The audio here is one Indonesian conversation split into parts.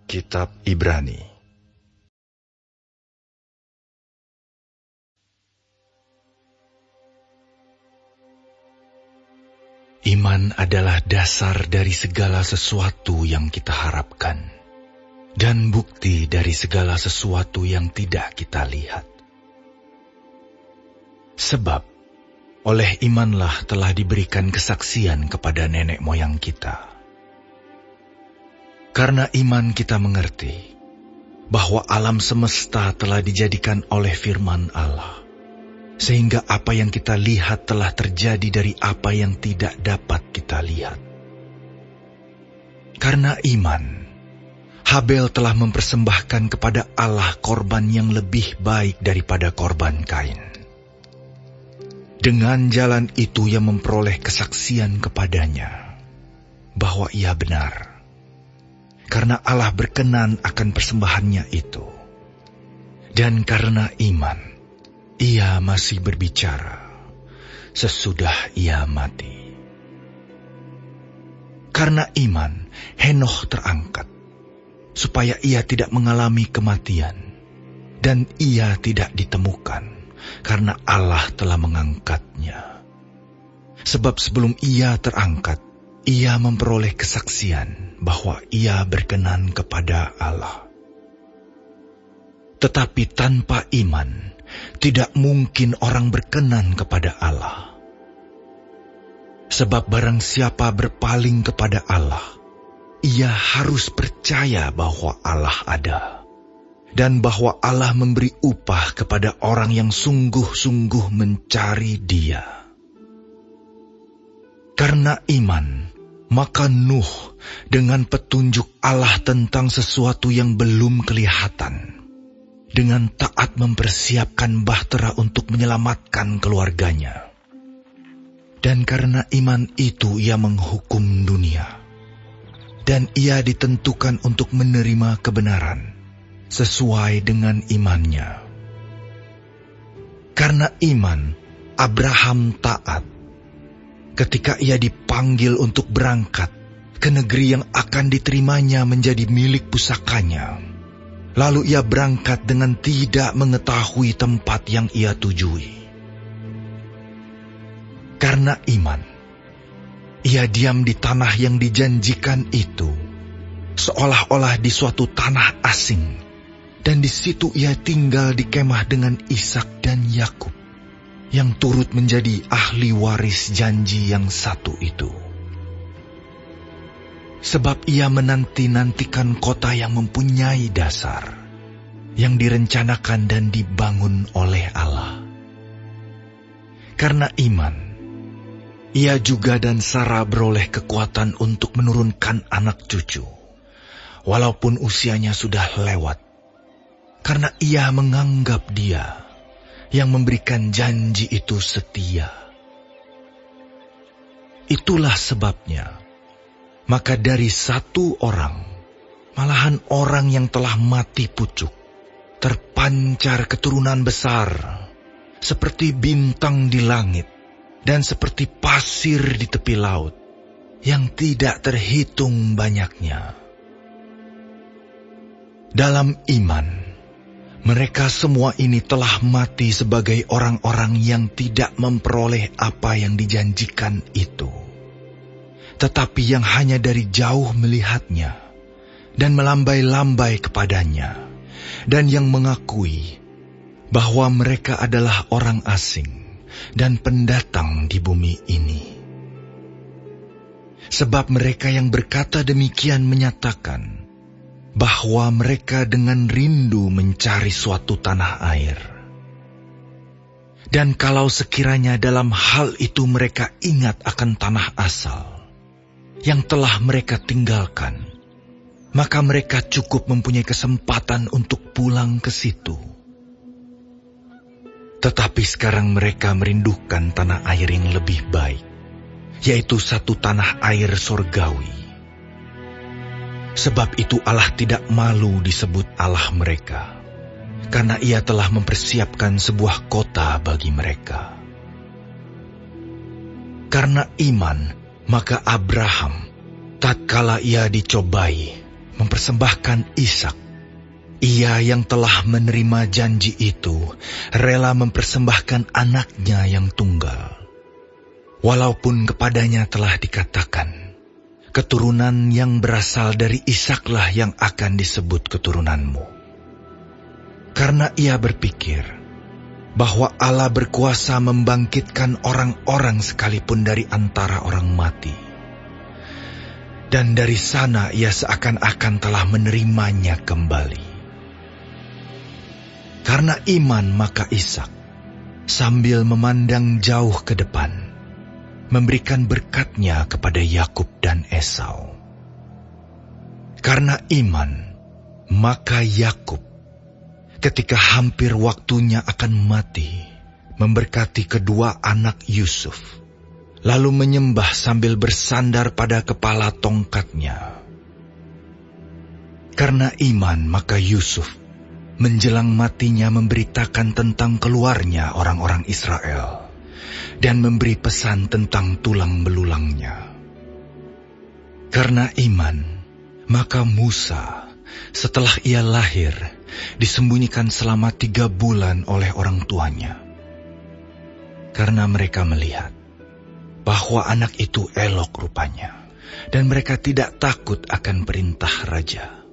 Kitab Ibrani. Iman adalah dasar dari segala sesuatu yang kita harapkan, dan bukti dari segala sesuatu yang tidak kita lihat. Sebab, oleh imanlah telah diberikan kesaksian kepada nenek moyang kita. Karena iman kita mengerti bahwa alam semesta telah dijadikan oleh firman Allah, sehingga apa yang kita lihat telah terjadi dari apa yang tidak dapat kita lihat. Karena iman, Habel telah mempersembahkan kepada Allah korban yang lebih baik daripada korban Kain. Dengan jalan itu ia memperoleh kesaksian kepadanya bahwa ia benar, karena Allah berkenan akan persembahannya itu. Dan karena iman, ia masih berbicara sesudah ia mati. Karena iman, Henokh terangkat, supaya ia tidak mengalami kematian, dan ia tidak ditemukan, karena Allah telah mengangkatnya. Sebab sebelum ia terangkat, ia memperoleh kesaksian bahwa ia berkenan kepada Allah. Tetapi tanpa iman, tidak mungkin orang berkenan kepada Allah. Sebab barang siapa berpaling kepada Allah, ia harus percaya bahwa Allah ada, dan bahwa Allah memberi upah kepada orang yang sungguh-sungguh mencari Dia. Karena iman, maka Nuh dengan petunjuk Allah tentang sesuatu yang belum kelihatan, dengan taat mempersiapkan bahtera untuk menyelamatkan keluarganya. Dan karena iman itu ia menghukum dunia, dan ia ditentukan untuk menerima kebenaran sesuai dengan imannya. Karena iman, Abraham taat ketika ia dipanggil untuk berangkat ke negeri yang akan diterimanya menjadi milik pusakanya. Lalu ia berangkat dengan tidak mengetahui tempat yang ia tujui. Karena iman, ia diam di tanah yang dijanjikan itu, seolah-olah di suatu tanah asing, dan di situ ia tinggal di kemah dengan Ishak dan Yakub, yang turut menjadi ahli waris janji yang satu itu. Sebab ia menanti-nantikan kota yang mempunyai dasar, yang direncanakan dan dibangun oleh Allah. Karena iman, ia juga dan Sarah beroleh kekuatan untuk menurunkan anak cucu, walaupun usianya sudah lewat, karena ia menganggap Dia yang memberikan janji itu setia. Itulah sebabnya, maka dari satu orang, malahan orang yang telah mati pucuk, terpancar keturunan besar, seperti bintang di langit, dan seperti pasir di tepi laut, yang tidak terhitung banyaknya. Dalam iman, mereka semua ini telah mati sebagai orang-orang yang tidak memperoleh apa yang dijanjikan itu, tetapi yang hanya dari jauh melihatnya dan melambai-lambai kepadanya, dan yang mengakui bahwa mereka adalah orang asing dan pendatang di bumi ini. Sebab mereka yang berkata demikian menyatakan bahwa mereka dengan rindu mencari suatu tanah air. Dan kalau sekiranya dalam hal itu mereka ingat akan tanah asal yang telah mereka tinggalkan, maka mereka cukup mempunyai kesempatan untuk pulang ke situ. Tetapi sekarang mereka merindukan tanah air yang lebih baik, yaitu satu tanah air surgawi. Sebab itu Allah tidak malu disebut Allah mereka, karena Ia telah mempersiapkan sebuah kota bagi mereka. Karena iman, maka Abraham, tatkala ia dicobai, mempersembahkan Ishak. Ia yang telah menerima janji itu rela mempersembahkan anaknya yang tunggal. Walaupun kepadanya telah dikatakan, keturunan yang berasal dari Ishaklah yang akan disebut keturunanmu. Karena ia berpikir bahwa Allah berkuasa membangkitkan orang-orang sekalipun dari antara orang mati. Dan dari sana ia seakan-akan telah menerimanya kembali. Karena iman maka Ishak, sambil memandang jauh ke depan, memberikan berkatnya kepada Yakub dan Esau. Karena iman maka Yakub, ketika hampir waktunya akan mati, memberkati kedua anak Yusuf, lalu menyembah sambil bersandar pada kepala tongkatnya. Karena iman maka Yusuf, menjelang matinya memberitakan tentang keluarnya orang-orang Israel, dan memberi pesan tentang tulang belulangnya. Karena iman maka Musa, setelah ia lahir, disembunyikan selama 3 bulan oleh orang tuanya. Karena mereka melihat bahwa anak itu elok rupanya, dan mereka tidak takut akan perintah raja.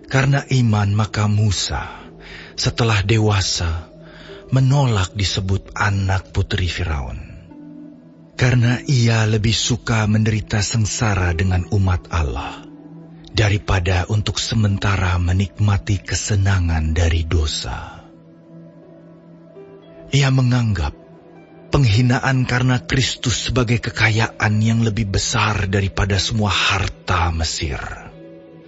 Karena iman maka Musa, setelah dewasa, menolak disebut anak putri Firaun. Karena ia lebih suka menderita sengsara dengan umat Allah, daripada untuk sementara menikmati kesenangan dari dosa. Ia menganggap penghinaan karena Kristus sebagai kekayaan yang lebih besar daripada semua harta Mesir,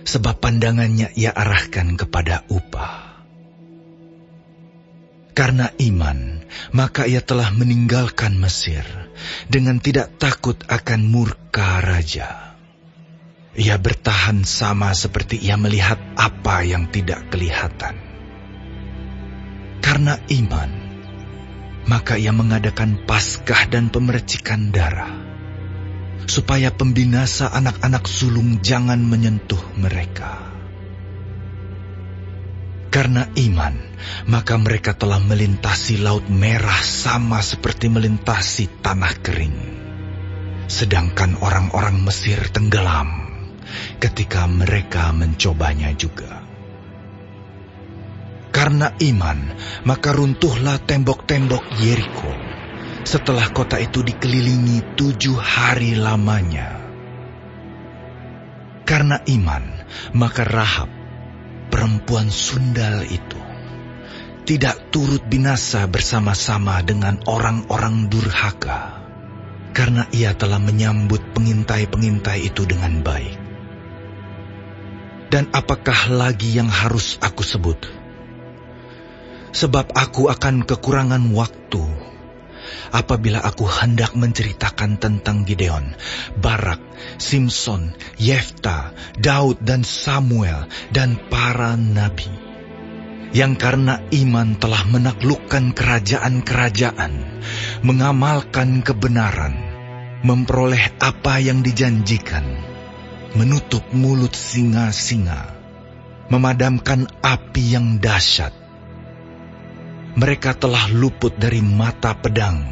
sebab pandangannya ia arahkan kepada upah. Karena iman, maka ia telah meninggalkan Mesir dengan tidak takut akan murka raja. Ia bertahan sama seperti ia melihat apa yang tidak kelihatan. Karena iman, maka ia mengadakan Paskah dan pemercikan darah, supaya pembinasa anak-anak sulung jangan menyentuh mereka. Karena iman, maka mereka telah melintasi Laut Merah sama seperti melintasi tanah kering, sedangkan orang-orang Mesir tenggelam ketika mereka mencobanya juga. Karena iman, maka runtuhlah tembok-tembok Yeriko, setelah kota itu dikelilingi 7 hari lamanya. Karena iman, maka Rahab, perempuan sundal itu, tidak turut binasa bersama-sama dengan orang-orang durhaka, karena ia telah menyambut pengintai-pengintai itu dengan baik. Dan apakah lagi yang harus aku sebut? Sebab aku akan kekurangan waktu apabila aku hendak menceritakan tentang Gideon, Barak, Simson, Yefta, Daud dan Samuel dan para nabi, yang karena iman telah menaklukkan kerajaan-kerajaan, mengamalkan kebenaran, memperoleh apa yang dijanjikan, menutup mulut singa-singa, memadamkan api yang dahsyat. Mereka telah luput dari mata pedang,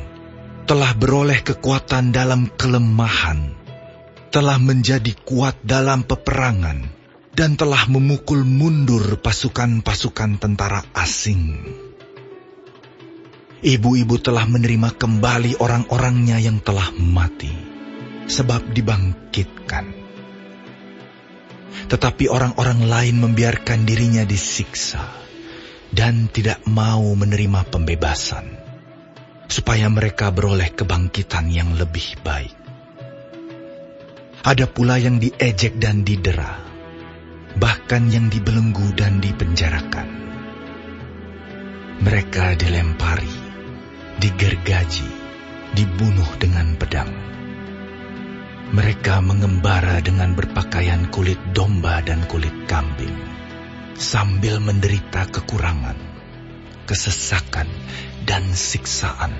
telah beroleh kekuatan dalam kelemahan, telah menjadi kuat dalam peperangan, dan telah memukul mundur pasukan-pasukan tentara asing. Ibu-ibu telah menerima kembali orang-orangnya yang telah mati, sebab dibangkitkan. Tetapi orang-orang lain membiarkan dirinya disiksa, dan tidak mau menerima pembebasan, supaya mereka beroleh kebangkitan yang lebih baik. Ada pula yang diejek dan didera, bahkan yang dibelenggu dan dipenjarakan. Mereka dilempari, digergaji, dibunuh dengan pedang. Mereka mengembara dengan berpakaian kulit domba dan kulit kambing, sambil menderita kekurangan, kesesakan, dan siksaan.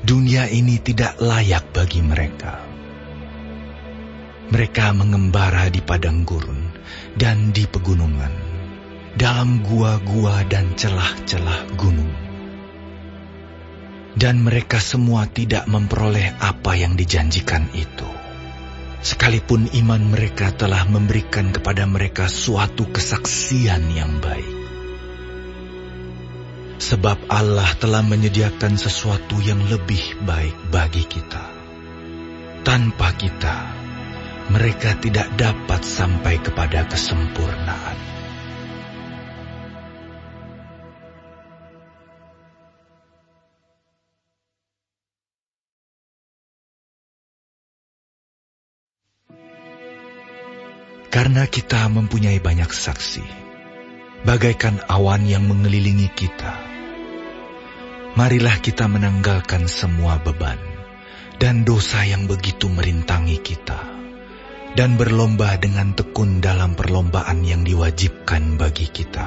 Dunia ini tidak layak bagi mereka. Mereka mengembara di padang gurun dan di pegunungan, dalam gua-gua dan celah-celah gunung. Dan mereka semua tidak memperoleh apa yang dijanjikan itu, sekalipun iman mereka telah memberikan kepada mereka suatu kesaksian yang baik. Sebab Allah telah menyediakan sesuatu yang lebih baik bagi kita. Tanpa kita, mereka tidak dapat sampai kepada kesempurnaan. Karena kita mempunyai banyak saksi, bagaikan awan yang mengelilingi kita, marilah kita menanggalkan semua beban dan dosa yang begitu merintangi kita, dan berlomba dengan tekun dalam perlombaan yang diwajibkan bagi kita.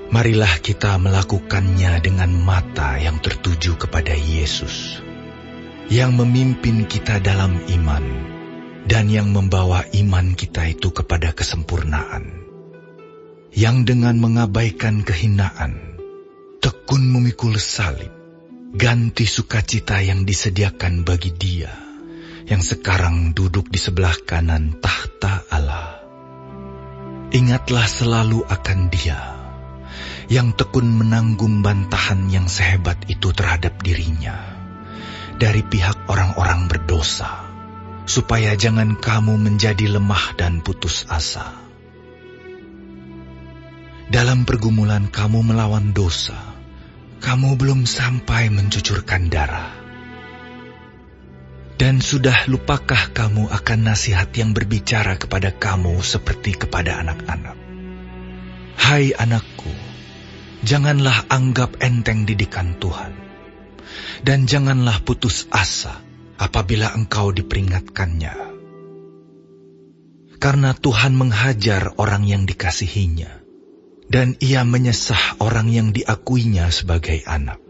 Marilah kita melakukannya dengan mata yang tertuju kepada Yesus, yang memimpin kita dalam iman, dan yang membawa iman kita itu kepada kesempurnaan, yang dengan mengabaikan kehinaan, tekun memikul salib, ganti sukacita yang disediakan bagi Dia, yang sekarang duduk di sebelah kanan tahta Allah. Ingatlah selalu akan Dia, yang tekun menanggung bantahan yang sehebat itu terhadap dirinya, dari pihak orang-orang berdosa, supaya jangan kamu menjadi lemah dan putus asa. Dalam pergumulan kamu melawan dosa, kamu belum sampai mencucurkan darah. Dan sudah lupakah kamu akan nasihat yang berbicara kepada kamu seperti kepada anak-anak? Hai anakku, janganlah anggap enteng didikan Tuhan, dan janganlah putus asa apabila engkau diperingatkannya. Karena Tuhan menghajar orang yang dikasihinya, dan Ia menyesah orang yang diakuinya sebagai anak.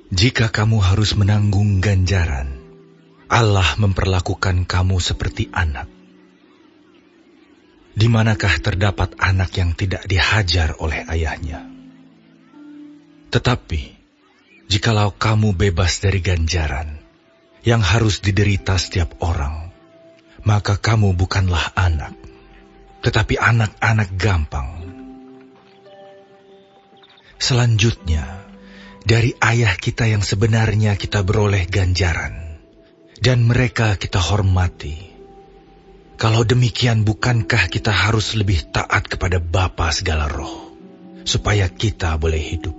Jika kamu harus menanggung ganjaran, Allah memperlakukan kamu seperti anak. Di manakah terdapat anak yang tidak dihajar oleh ayahnya? Tetapi jikalau kamu bebas dari ganjaran yang harus diderita setiap orang, maka kamu bukanlah anak, tetapi anak-anak gampang. Selanjutnya, dari ayah kita yang sebenarnya kita beroleh ganjaran, dan mereka kita hormati. Kalau demikian, bukankah kita harus lebih taat kepada Bapa segala roh, supaya kita boleh hidup?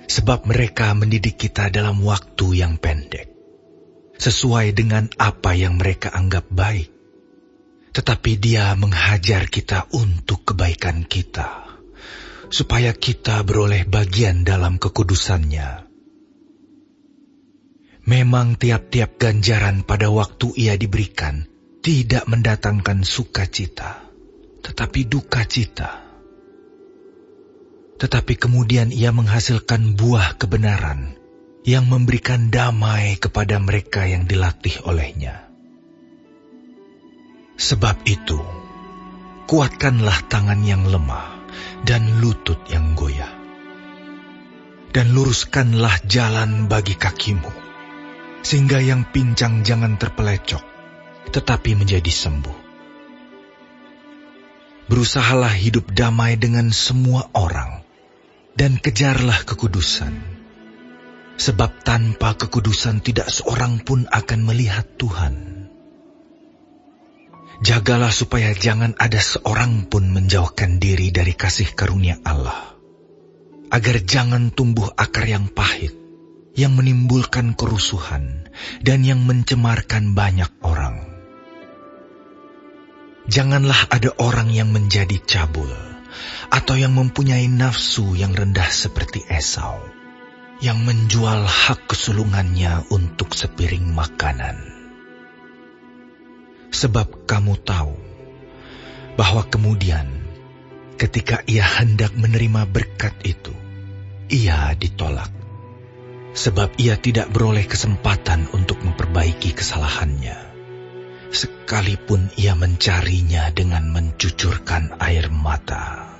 Sebab mereka mendidik kita dalam waktu yang pendek, sesuai dengan apa yang mereka anggap baik. Tetapi Dia menghajar kita untuk kebaikan kita, supaya kita beroleh bagian dalam kekudusannya. Memang tiap-tiap ganjaran pada waktu ia diberikan tidak mendatangkan sukacita, tetapi duka cita. Tetapi kemudian ia menghasilkan buah kebenaran yang memberikan damai kepada mereka yang dilatih olehnya. Sebab itu, kuatkanlah tangan yang lemah dan lutut yang goyah, dan luruskanlah jalan bagi kakimu, sehingga yang pincang jangan terpelecok, tetapi menjadi sembuh. Berusahalah hidup damai dengan semua orang, dan kejarlah kekudusan, sebab tanpa kekudusan tidak seorang pun akan melihat Tuhan. Jagalah supaya jangan ada seorang pun menjauhkan diri dari kasih karunia Allah, agar jangan tumbuh akar yang pahit, yang menimbulkan kerusuhan, dan yang mencemarkan banyak orang. Janganlah ada orang yang menjadi cabul, atau yang mempunyai nafsu yang rendah seperti Esau, yang menjual hak kesulungannya untuk sepiring makanan. Sebab kamu tahu bahwa kemudian ketika ia hendak menerima berkat itu, ia ditolak, sebab ia tidak beroleh kesempatan untuk memperbaiki kesalahannya, sekalipun ia mencarinya dengan mencucurkan air mata.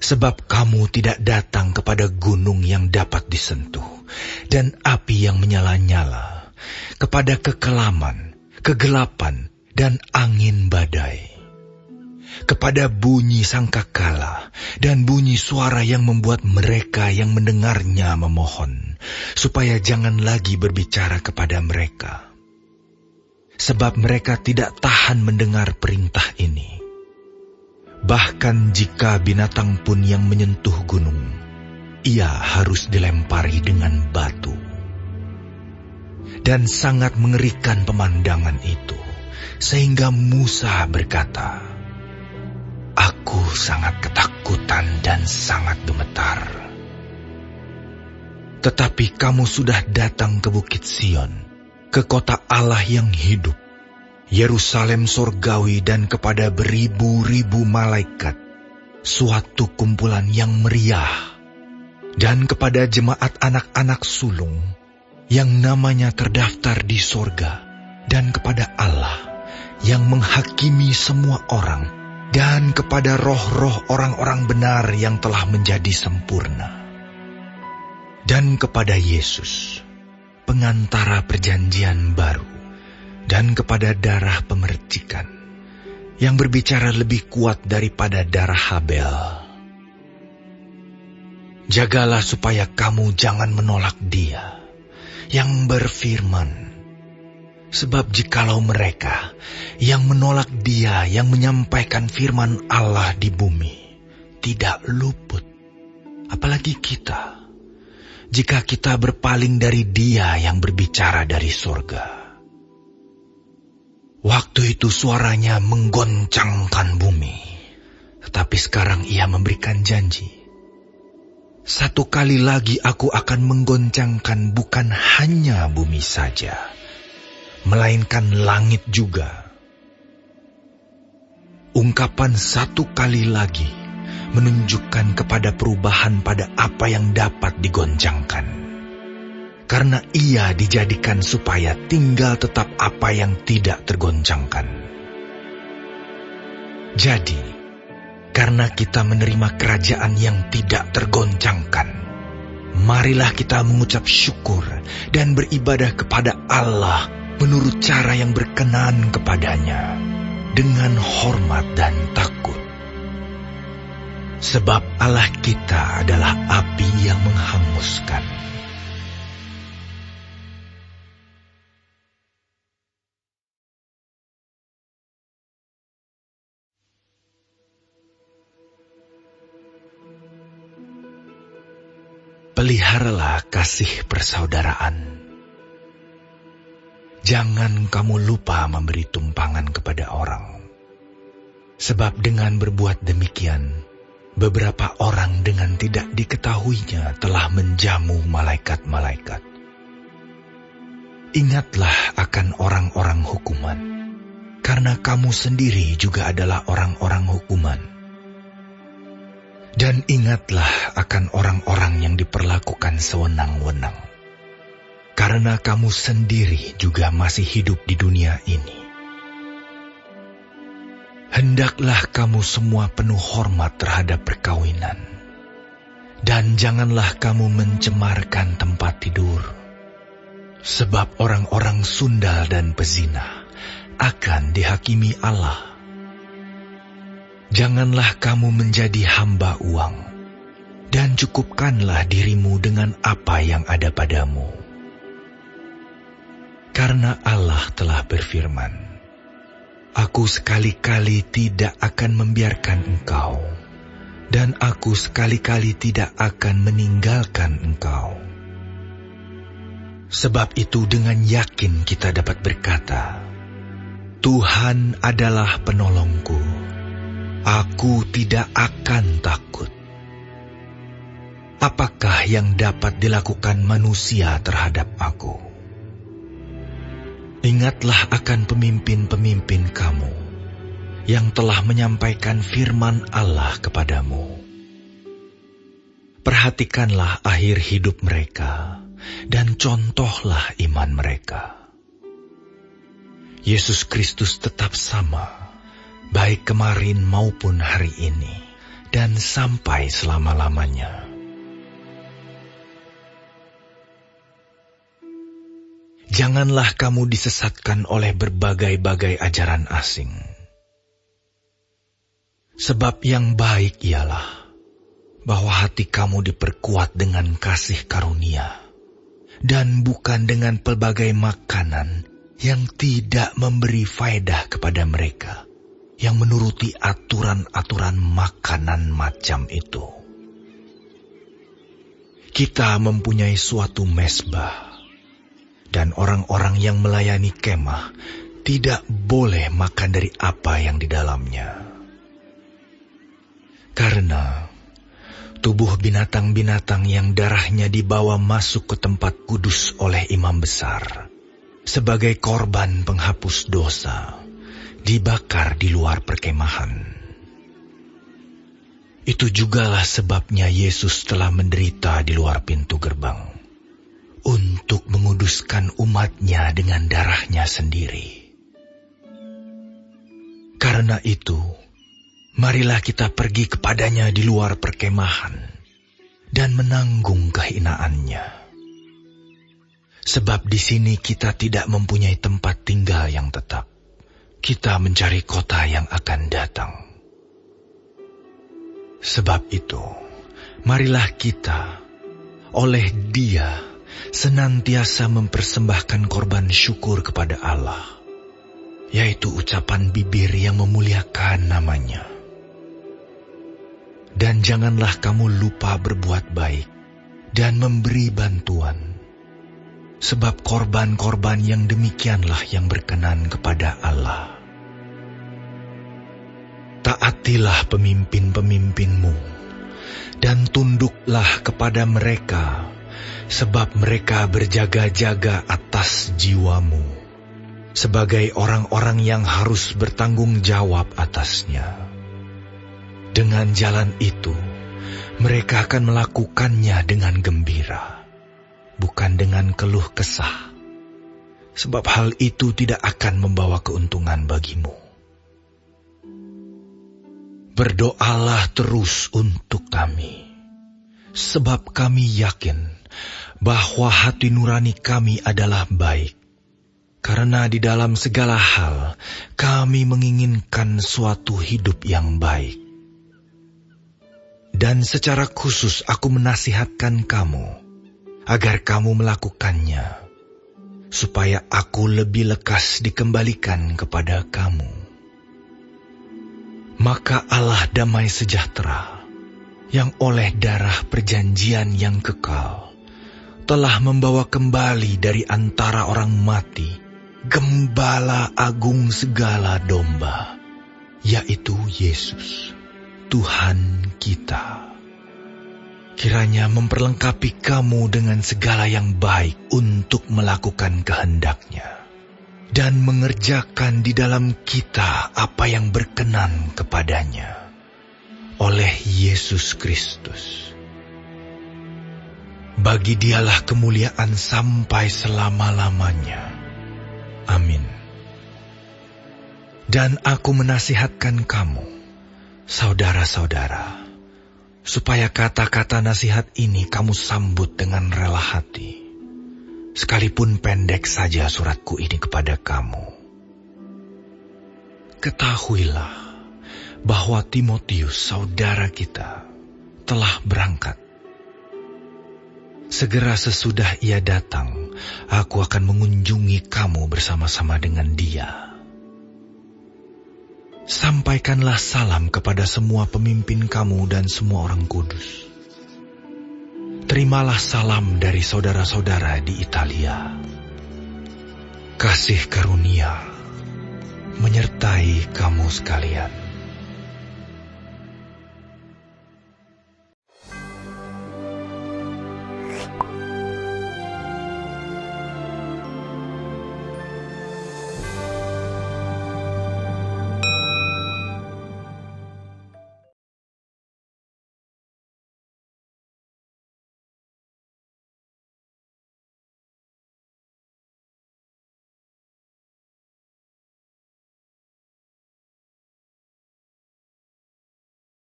Sebab kamu tidak datang kepada gunung yang dapat disentuh, dan api yang menyala-nyala, kepada kekelaman, kegelapan, dan angin badai, kepada bunyi sangkakala dan bunyi suara yang membuat mereka yang mendengarnya memohon, supaya jangan lagi berbicara kepada mereka. Sebab mereka tidak tahan mendengar perintah ini. Bahkan jika binatang pun yang menyentuh gunung, ia harus dilempari dengan batu. Dan sangat mengerikan pemandangan itu, sehingga Musa berkata, "Aku sangat ketakutan dan sangat gemetar." Tetapi kamu sudah datang ke Bukit Sion, ke kota Allah yang hidup, Yerusalem sorgawi, dan kepada beribu-ribu malaikat, suatu kumpulan yang meriah, dan kepada jemaat anak-anak sulung yang namanya terdaftar di sorga, dan kepada Allah yang menghakimi semua orang, dan kepada roh-roh orang-orang benar yang telah menjadi sempurna, dan kepada Yesus, pengantara perjanjian baru, dan kepada darah pemercikan, yang berbicara lebih kuat daripada darah Habel. Jagalah supaya kamu jangan menolak Dia yang berfirman, sebab jikalau mereka yang menolak Dia yang menyampaikan firman Allah di bumi tidak luput, apalagi kita, jika kita berpaling dari Dia yang berbicara dari surga. Waktu itu suaranya menggoncangkan bumi, tetapi sekarang Ia memberikan janji. Satu kali lagi aku akan menggoncangkan bukan hanya bumi saja, melainkan langit juga. Ungkapan satu kali lagi menunjukkan kepada perubahan pada apa yang dapat digoncangkan. Karena Ia dijadikan supaya tinggal tetap apa yang tidak tergoncangkan. Jadi, karena kita menerima kerajaan yang tidak tergoncangkan, marilah kita mengucap syukur dan beribadah kepada Allah menurut cara yang berkenan kepadanya, dengan hormat dan takut. Sebab Allah kita adalah api yang menghanguskan. Peliharalah kasih persaudaraan. Jangan kamu lupa memberi tumpangan kepada orang. Sebab dengan berbuat demikian, beberapa orang dengan tidak diketahuinya telah menjamu malaikat-malaikat. Ingatlah akan orang-orang hukuman, karena kamu sendiri juga adalah orang-orang hukuman. Dan ingatlah akan orang-orang yang diperlakukan sewenang-wenang, karena kamu sendiri juga masih hidup di dunia ini. Hendaklah kamu semua penuh hormat terhadap perkawinan, dan janganlah kamu mencemarkan tempat tidur, sebab orang-orang sundal dan pezina akan dihakimi Allah. Janganlah kamu menjadi hamba uang, dan cukupkanlah dirimu dengan apa yang ada padamu. Karena Allah telah berfirman, Aku sekali-kali tidak akan membiarkan engkau, dan aku sekali-kali tidak akan meninggalkan engkau. Sebab itu dengan yakin kita dapat berkata, Tuhan adalah penolongku. Aku tidak akan takut. Apakah yang dapat dilakukan manusia terhadap aku? Ingatlah akan pemimpin-pemimpin kamu yang telah menyampaikan firman Allah kepadamu. Perhatikanlah akhir hidup mereka dan contohlah iman mereka. Yesus Kristus tetap sama, baik kemarin maupun hari ini, dan sampai selama-lamanya. Janganlah kamu disesatkan oleh berbagai-bagai ajaran asing. Sebab yang baik ialah bahwa hati kamu diperkuat dengan kasih karunia, dan bukan dengan pelbagai makanan yang tidak memberi faedah kepada mereka yang menuruti aturan-aturan makanan macam itu. Kita mempunyai suatu mezbah, dan orang-orang yang melayani kemah tidak boleh makan dari apa yang di dalamnya. Karena tubuh binatang-binatang yang darahnya dibawa masuk ke tempat kudus oleh imam besar sebagai korban penghapus dosa, dibakar di luar perkemahan. Itu jugalah sebabnya Yesus telah menderita di luar pintu gerbang, untuk menguduskan umatnya dengan darahnya sendiri. Karena itu, marilah kita pergi kepadanya di luar perkemahan dan menanggung kehinaannya. Sebab di sini kita tidak mempunyai tempat tinggal yang tetap. Kita mencari kota yang akan datang. Sebab itu, marilah kita, oleh Dia, senantiasa mempersembahkan korban syukur kepada Allah, yaitu ucapan bibir yang memuliakan namanya. Dan janganlah kamu lupa berbuat baik dan memberi bantuan, sebab korban-korban yang demikianlah yang berkenan kepada Allah. Taatilah pemimpin-pemimpinmu, dan tunduklah kepada mereka, sebab mereka berjaga-jaga atas jiwamu, sebagai orang-orang yang harus bertanggung jawab atasnya. Dengan jalan itu, mereka akan melakukannya dengan gembira, bukan dengan keluh kesah, sebab hal itu tidak akan membawa keuntungan bagimu. Berdoalah terus untuk kami, sebab kami yakin bahwa hati nurani kami adalah baik, karena di dalam segala hal kami menginginkan suatu hidup yang baik. Dan secara khusus aku menasihatkan kamu, agar kamu melakukannya, supaya aku lebih lekas dikembalikan kepada kamu. Maka Allah damai sejahtera, yang oleh darah perjanjian yang kekal, telah membawa kembali dari antara orang mati Gembala agung segala domba, yaitu Yesus, Tuhan kita. Kiranya memperlengkapi kamu dengan segala yang baik untuk melakukan kehendak-Nya, dan mengerjakan di dalam kita apa yang berkenan kepadanya, oleh Yesus Kristus. Bagi Dialah kemuliaan sampai selama-lamanya. Amin. Dan aku menasihatkan kamu, saudara-saudara, supaya kata-kata nasihat ini kamu sambut dengan rela hati, sekalipun pendek saja suratku ini kepada kamu. Ketahuilah bahwa Timotius, saudara kita, telah berangkat. Segera sesudah ia datang, aku akan mengunjungi kamu bersama-sama dengan dia. Sampaikanlah salam kepada semua pemimpin kamu dan semua orang kudus. Terimalah salam dari saudara-saudara di Italia. Kasih karunia menyertai kamu sekalian.